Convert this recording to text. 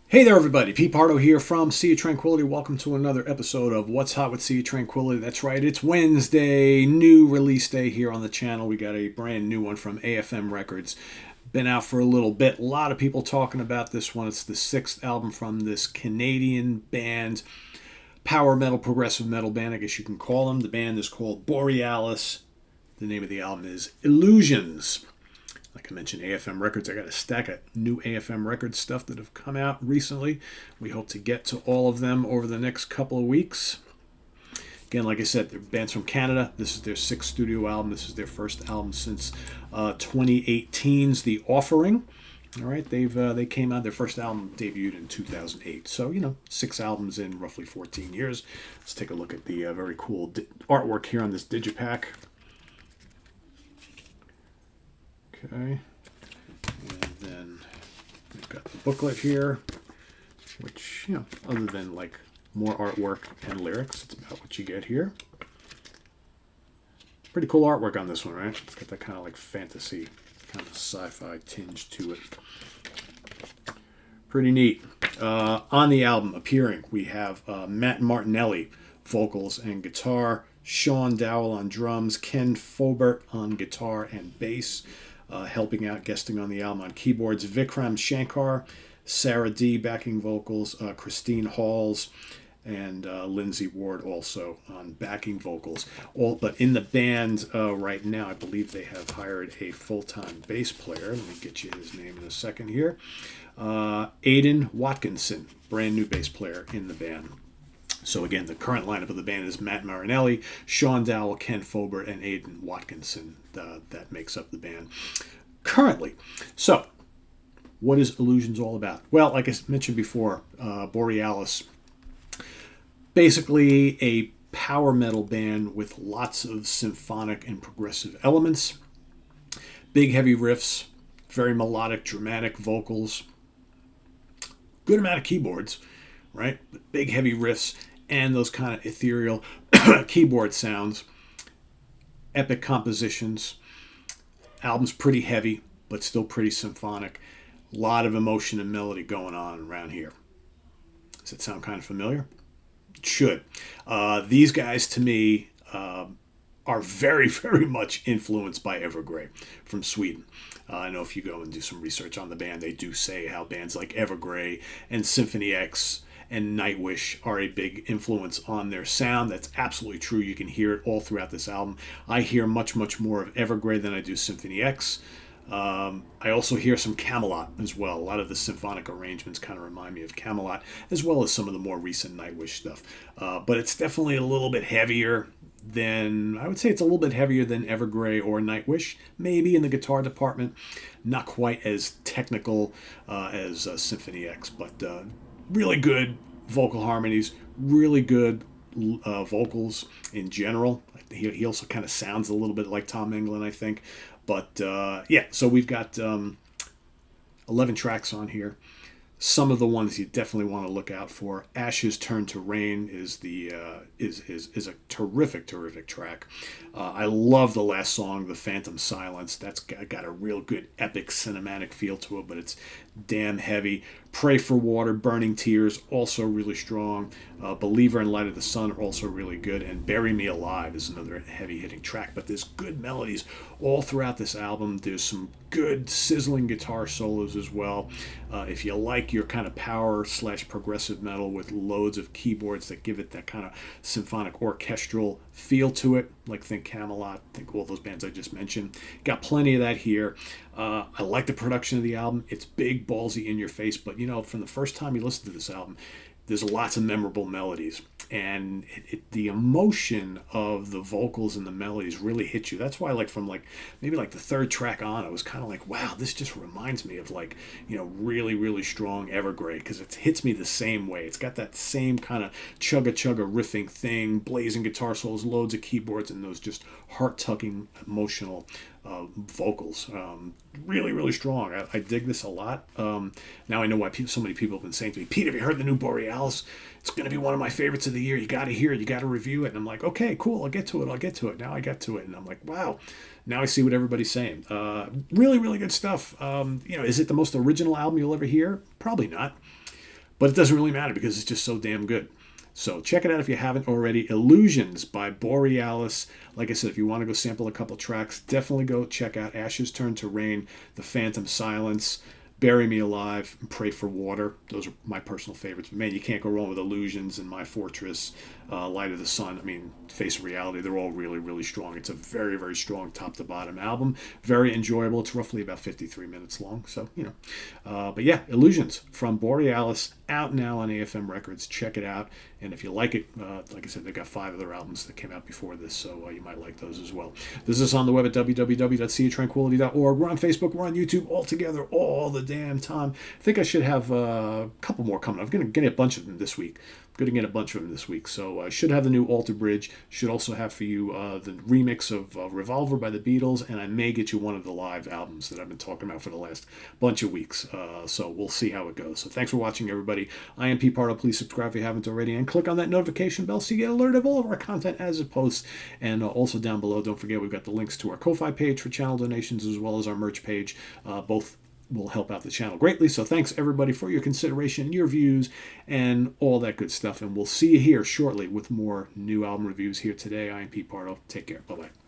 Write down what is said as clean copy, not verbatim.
Hey there, everybody. Pete Pardo here from Sea of Tranquility. Welcome to another episode of What's Hot with Sea of Tranquility. That's right, it's Wednesday, new release day here on the channel. We got a brand new one from AFM Records. Been out for a little bit. A lot of people talking about this one. It's the sixth album from this Canadian band, power metal, progressive metal band, I guess you can call them. The band is called Borealis. The name of the album is Illusions. Like I mentioned, AFM Records. I got a stack of new AFM Records stuff that have come out recently. We hope to get to all of them over the next couple of weeks. Again, like I said, they're bands from Canada. This is their sixth studio album. This is their first album since 2018's The Offering. All right, they came out. Their first album debuted in 2008. So 6 albums in roughly 14 years. Let's take a look at the very cool artwork here on this digipack. Okay, and then we've got the booklet here, which, other than like more artwork and lyrics, it's about what you get here. Pretty cool artwork on this one, right? It's got that kind of like fantasy, kind of sci-fi tinge to it. Pretty neat. On the album appearing, we have Matt Martinelli, vocals and guitar, Sean Dowell on drums, Ken Fobert on guitar and bass. Helping out, guesting on the album on keyboards, Vikram Shankar, Sarah D backing vocals, Christine Halls, and Lindsay Ward also on backing vocals. But in the band right now, I believe they have hired a full-time bass player. Let me get you his name in a second here. Aidan Watkinson, brand new bass player in the band. So again, the current lineup of the band is Matt Marinelli, Sean Dowell, Ken Fobert, and Aidan Watkinson. That makes up the band currently. So, what is Illusions all about? Well, like I mentioned before, Borealis, basically a power metal band with lots of symphonic and progressive elements, big heavy riffs, very melodic, dramatic vocals, good amount of keyboards, right? But big heavy riffs and those kind of ethereal keyboard sounds. Epic compositions. Album's pretty heavy, but still pretty symphonic. A lot of emotion and melody going on around here. Does it sound kind of familiar? It should. These guys, to me, are very, very much influenced by Evergrey from Sweden. I know if you go and do some research on the band, they do say how bands like Evergrey and Symphony X and Nightwish are a big influence on their sound. That's absolutely true. You can hear it all throughout this album. I hear much, much more of Evergrey than I do Symphony X. I also hear some Camelot as well. A lot of the symphonic arrangements kind of remind me of Camelot, as well as some of the more recent Nightwish stuff. But it's definitely a little bit heavier than, I would say it's a little bit heavier than Evergrey or Nightwish, maybe in the guitar department. Not quite as technical as Symphony X, but really good vocal harmonies, really good vocals in general. He also kind of sounds a little bit like Tom Englund, I think. But so we've got 11 tracks on here. Some of the ones you definitely want to look out for. Ashes Turn to Rain is a terrific track. I love the last song, The Phantom Silence. That's got a real good epic cinematic feel to it, but it's damn heavy. Pray for Water, Burning Tears, also really strong. Believer and Light of the Sun are also really good. And Bury Me Alive is another heavy-hitting track. But there's good melodies all throughout this album. There's some good sizzling guitar solos as well. If you like your kind of power/progressive metal with loads of keyboards that give it that kind of symphonic orchestral feel to it, like think Camelot, think all those bands I just mentioned. Got plenty of that here. I like the production of the album. It's big, ballsy, in your face, but from the first time you listen to this album, there's lots of memorable melodies, and the emotion of the vocals and the melodies really hit you. That's why, from maybe the third track on, I was kind of like, wow, this just reminds me of really, really strong Evergrey, because it hits me the same way. It's got that same kind of chugga riffing thing, blazing guitar solos, loads of keyboards, and those just heart-tugging, emotional vocals. Really, really strong. I dig this a lot. Now I know why so many people have been saying to me, Pete, have you heard the new Borealis? It's going to be one of my favorites of the year. You got to hear it. You got to review it. And I'm like, okay, cool. I'll get to it. Now I get to it. And I'm like, wow. Now I see what everybody's saying. Really, really good stuff. Is it the most original album you'll ever hear? Probably not. But it doesn't really matter because it's just so damn good. So check it out if you haven't already. Illusions by Borealis. Like I said, if you want to go sample a couple tracks, definitely go check out Ashes Turn to Rain, The Phantom Silence, Bury Me Alive, and Pray for Water. Those are my personal favorites. But man, you can't go wrong with Illusions and My Fortress, Light of the Sun. I mean, Face of Reality. They're all really, really strong. It's a very, very strong top to bottom album. Very enjoyable. It's roughly about 53 minutes long. So, but yeah, Illusions from Borealis, out now on AFM Records. Check it out. And if you like it, like I said, they got 5 other albums that came out before this, so you might like those as well. This is on the web at www.seatranquility.org. We're on Facebook, we're on YouTube, all together, all the damn time. I think I should have a couple more coming. I'm going to get a bunch of them this week. So I should have the new Alter Bridge. Should also have for you the remix of Revolver by the Beatles, and I may get you one of the live albums that I've been talking about for the last bunch of weeks. So we'll see how it goes. So thanks for watching, everybody. I am Pete Pardo. Please subscribe if you haven't already, and click on that notification bell so you get alerted of all of our content as it posts. And also down below, don't forget, we've got the links to our Ko-Fi page for channel donations as well as our merch page. Both will help out the channel greatly. So thanks everybody for your consideration, your views, and all that good stuff. And we'll see you here shortly with more new album reviews here today. I am Pete Pardo. Take care. Bye-bye.